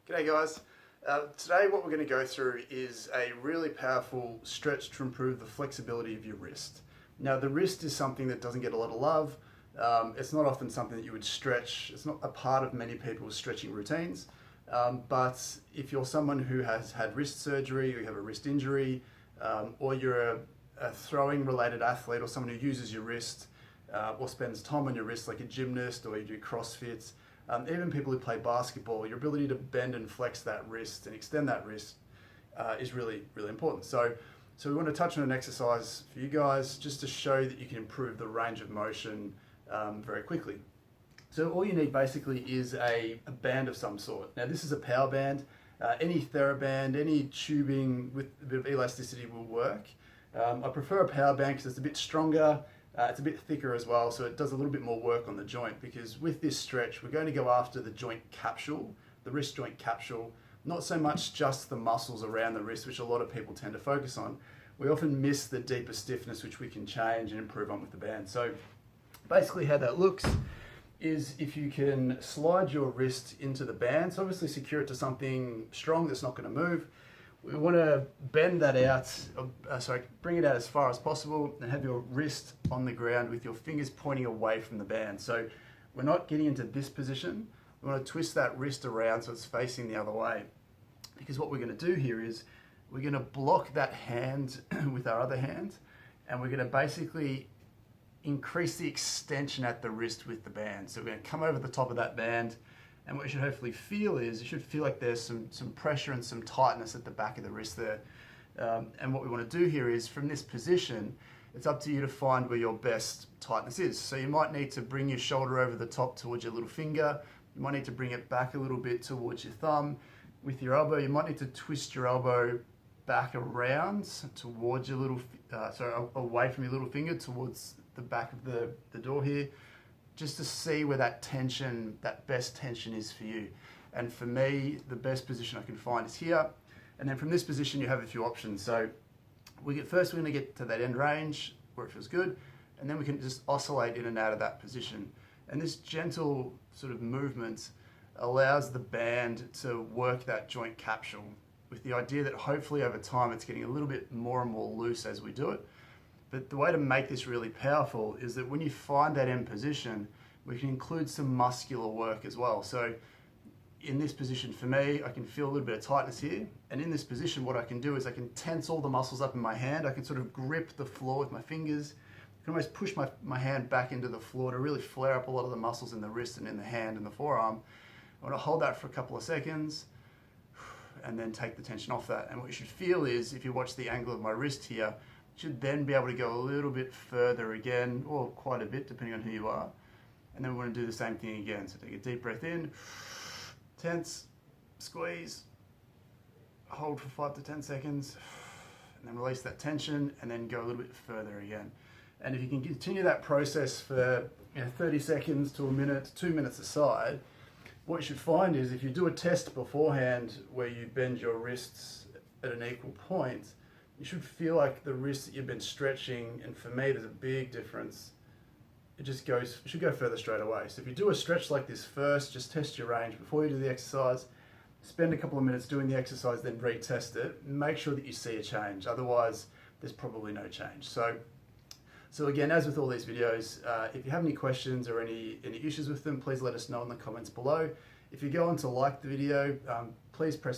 G'day guys. Today what we're going to go through is a really powerful stretch to improve the flexibility of your wrist. Now the wrist is something that doesn't get a lot of love. It's not often something that you would stretch. It's not a part of many people's stretching routines. But if you're someone who has had wrist surgery, or you have a wrist injury, or you're a throwing related athlete or someone who uses your wrist or spends time on your wrist like a gymnast or you do CrossFit, even people who play basketball, your ability to bend and flex that wrist and extend that wrist is really, really important. So we want to touch on an exercise for you guys just to show that you can improve the range of motion very quickly. So all you need basically is a band of some sort. Now this is a power band. Any TheraBand, any tubing with a bit of elasticity will work. I prefer a power band because it's a bit stronger. It's a bit thicker as well, so it does a little bit more work on the joint, because with this stretch we're going to go after the joint capsule, the wrist joint capsule, not so much just the muscles around the wrist, which a lot of people tend to focus on. We often miss the deeper stiffness, which we can change and improve on with the band. So basically how that looks is if you can slide your wrist into the band, so obviously secure it to something strong that's not going to move. We want to bend that out, bring it out as far as possible and have your wrist on the ground with your fingers pointing away from the band. So we're not getting into this position. We want to twist that wrist around so it's facing the other way. Because what we're going to do here is we're going to block that hand with our other hand, and we're going to basically increase the extension at the wrist with the band. So we're going to come over the top of that band, and what you should hopefully feel is, you should feel like there's some pressure and some tightness at the back of the wrist there. And what we want to do here is, from this position, it's up to you to find where your best tightness is. So you might need to bring your shoulder over the top towards your little finger. You might need to bring it back a little bit towards your thumb. With your elbow, you might need to twist your elbow back around towards your little, away from your little finger towards the back of the door here, just to see where that tension, that best tension is for you. And for me, the best position I can find is here. And then from this position, you have a few options. So first we're going to get to that end range where it feels good, and then we can just oscillate in and out of that position. And this gentle sort of movement allows the band to work that joint capsule, with the idea that hopefully over time it's getting a little bit more and more loose as we do it. But the way to make this really powerful is that when you find that end position, we can include some muscular work as well. So in this position for me, I can feel a little bit of tightness here. And in this position, what I can do is I can tense all the muscles up in my hand. I can sort of grip the floor with my fingers. I can almost push my hand back into the floor to really flare up a lot of the muscles in the wrist and in the hand and the forearm. I want to hold that for a couple of seconds and then take the tension off that. And what you should feel is, if you watch the angle of my wrist here, should then be able to go a little bit further again, or quite a bit depending on who you are. And then we want to do the same thing again. So take a deep breath in, tense, squeeze, hold for 5 to 10 seconds, and then release that tension, and then go a little bit further again. And if you can continue that process for 30 seconds to a minute, 2 minutes aside, what you should find is, if you do a test beforehand where you bend your wrists at an equal point, you should feel like the wrist that you've been stretching, and for me there's a big difference, it should go further straight away. So if you do a stretch like this first, just test your range before you do the exercise, spend a couple of minutes doing the exercise, then retest it, make sure that you see a change, otherwise there's probably no change. So again, as with all these videos, if you have any questions or any issues with them, please let us know in the comments below. If you go on to like the video, please press